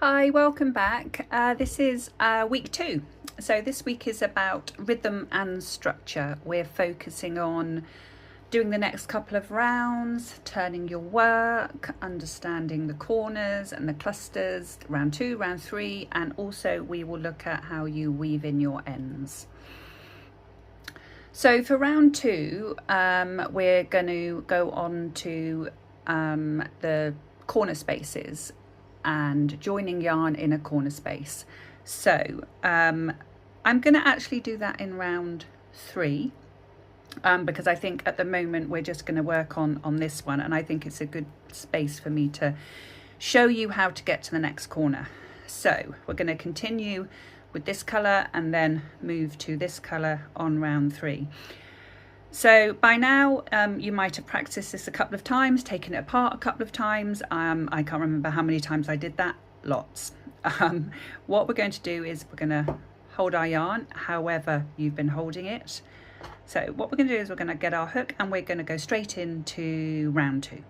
Hi, welcome back. This is week 2. So this week is about rhythm and structure. We're focusing on doing the next couple of rounds, turning your work, understanding the corners and the clusters, round 2, round 3, and also we will look at how you weave in your ends. So for round 2, we're going to go on to the corner spaces and joining yarn in a corner space. So I'm going to actually do that in round 3 because I think at the moment we're just going to work on this one, and I think it's a good space for me to show you how to get to the next corner. So we're going to continue with this colour and then move to this colour on round 3. So by now you might have practiced this a couple of times, taken it apart a couple of times. I can't remember how many times I did that, lots. What we're going to do is we're going to hold our yarn however you've been holding it. So what we're going to do is we're going to get our hook and we're going to go straight into round 2.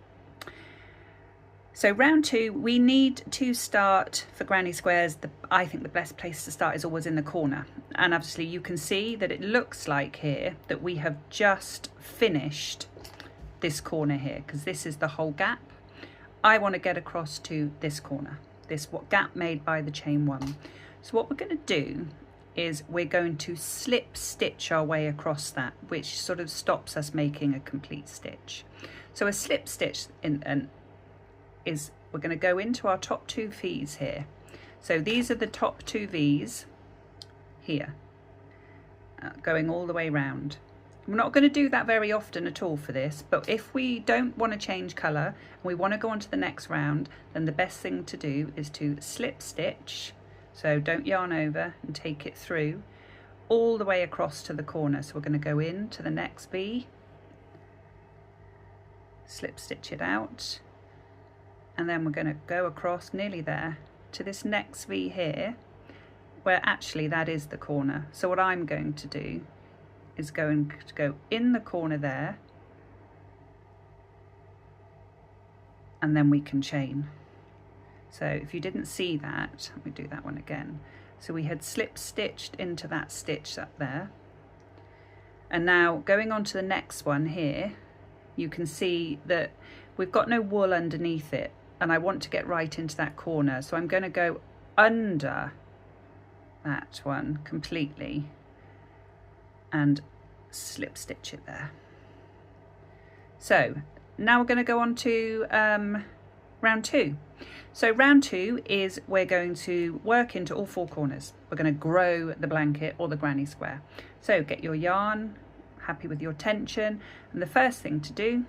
So round 2, we need to start for granny squares. I think the best place to start is always in the corner. And obviously you can see that it looks like here that we have just finished this corner here, because this is the whole gap. I want to get across to this corner, this gap made by the chain 1. So what we're going to do is we're going to slip stitch our way across that, which sort of stops us making a complete stitch. So a slip stitch is we're going to go into our top 2 V's here. So these are the top 2 V's here, going all the way round. We're not going to do that very often at all for this, but if we don't want to change colour and we want to go on to the next round, then the best thing to do is to slip stitch. So don't yarn over and take it through all the way across to the corner. So we're going to go into the next V, slip stitch it out, and then we're going to go across nearly there to this next V here, where actually that is the corner. So what I'm going to do is going to go in the corner there, and then we can chain. So if you didn't see that, let me do that one again. So we had slip stitched into that stitch up there, and now going on to the next one here, you can see that we've got no wool underneath it, and I want to get right into that corner, so I'm going to go under that one completely and slip stitch it there. So now we're going to go on to round 2. So round 2 is we're going to work into all 4 corners. We're going to grow the blanket or the granny square. So get your yarn, happy with your tension, and the first thing to do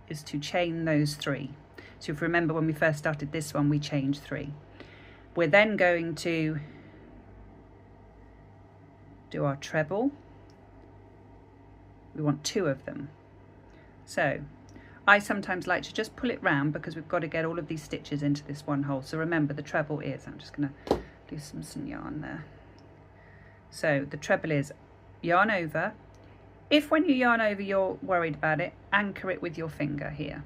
is to chain those 3. So if you remember when we first started this one, we chained 3. We're then going to do our treble. We want 2 of them. So I sometimes like to just pull it round because we've got to get all of these stitches into this one hole. So remember the treble is, I'm just going to do some yarn there. So the treble is yarn over. If when you yarn over you're worried about it, anchor it with your finger here.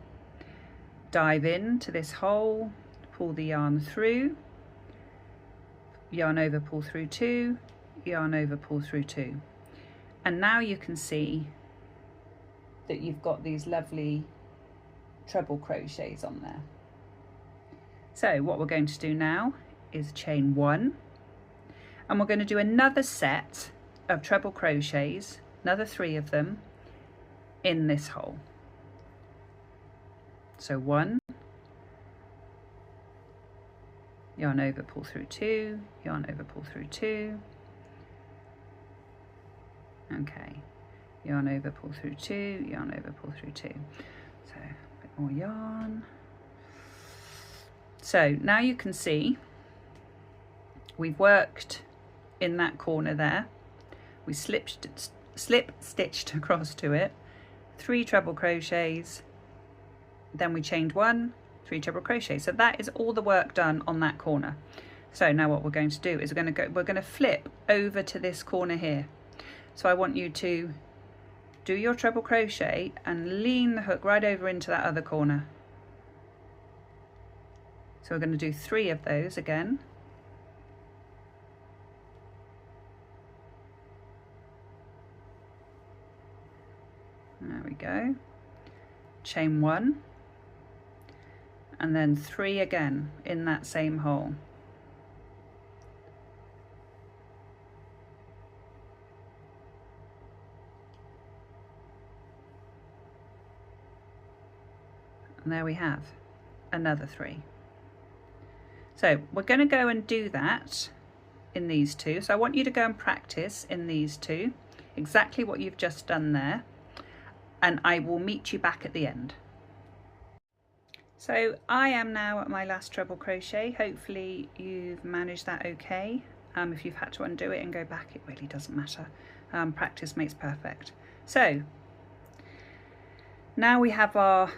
Dive into this hole, pull the yarn through, yarn over, pull through 2, yarn over, pull through 2. And now you can see that you've got these lovely treble crochets on there. So what we're going to do now is chain 1, and we're going to do another set of treble crochets, another 3 of them in this hole. So 1, yarn over, pull through 2, yarn over, pull through 2, okay, yarn over, pull through 2, yarn over, pull through 2. So a bit more yarn. So now you can see we've worked in that corner there. We slip stitched across to it, 3 treble crochets, then we chained 1, 3 treble crochets. So that is all the work done on that corner. So now what we're going to do is we're going to flip over to this corner here. So I want you to do your treble crochet and lean the hook right over into that other corner. So we're going to do 3 of those again. There we go. Chain 1, and then 3 again in that same hole. And there we have another 3. So we're going to go and do that in these 2. So I want you to go and practice in these 2 exactly what you've just done there, and I will meet you back at the end. So I am now at my last treble crochet. Hopefully you've managed that okay. If you've had to undo it and go back, it really doesn't matter. Practice makes perfect. So now we have our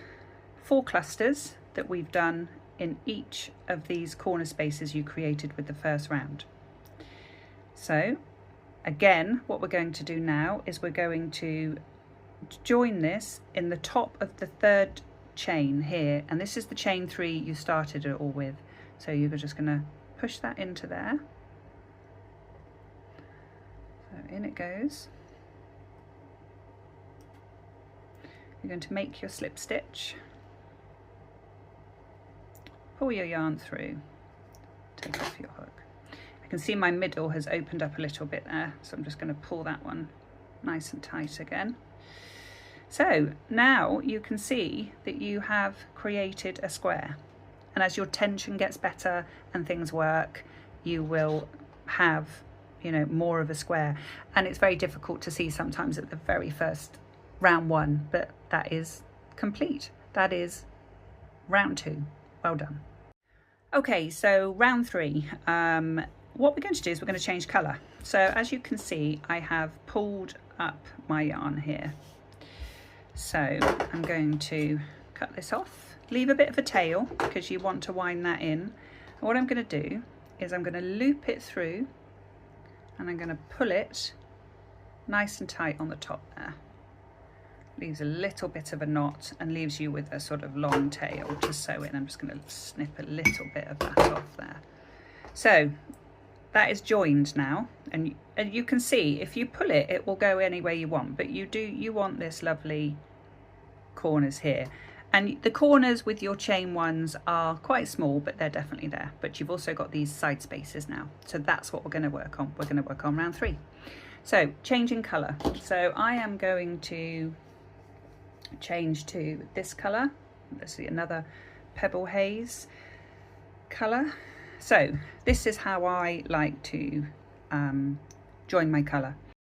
4 clusters that we've done in each of these corner spaces you created with the first round. So again, what we're going to do now is we're going to join this in the top of the 3rd chain here, and this is the chain 3 you started it all with. So you're just going to push that into there. So in it goes. You're going to make your slip stitch. Pull your yarn through, take off your hook. I can see my middle has opened up a little bit there, so I'm just going to pull that one nice and tight again. So now you can see that you have created a square, and as your tension gets better and things work, you will have, you know, more of a square. And it's very difficult to see sometimes at the very first round 1, but that is complete. That is round 2. Well done. Okay, so round 3, what we're going to do is we're going to change colour. So as you can see, I have pulled up my yarn here. So I'm going to cut this off, leave a bit of a tail because you want to wind that in. And what I'm going to do is I'm going to loop it through, and I'm going to pull it nice and tight on the top there. Leaves a little bit of a knot and leaves you with a sort of long tail to sew in. I'm just going to snip a little bit of that off there. So that is joined now, and you can see if you pull it, it will go any way you want, but you want this lovely corners here. And the corners with your chain 1s are quite small, but they're definitely there. But you've also got these side spaces now. So that's what we're going to work on. We're going to work on round 3. So changing colour. So I am going to change to this colour. Let's see, another Pebble Haze colour. So this is how I like to join my colour.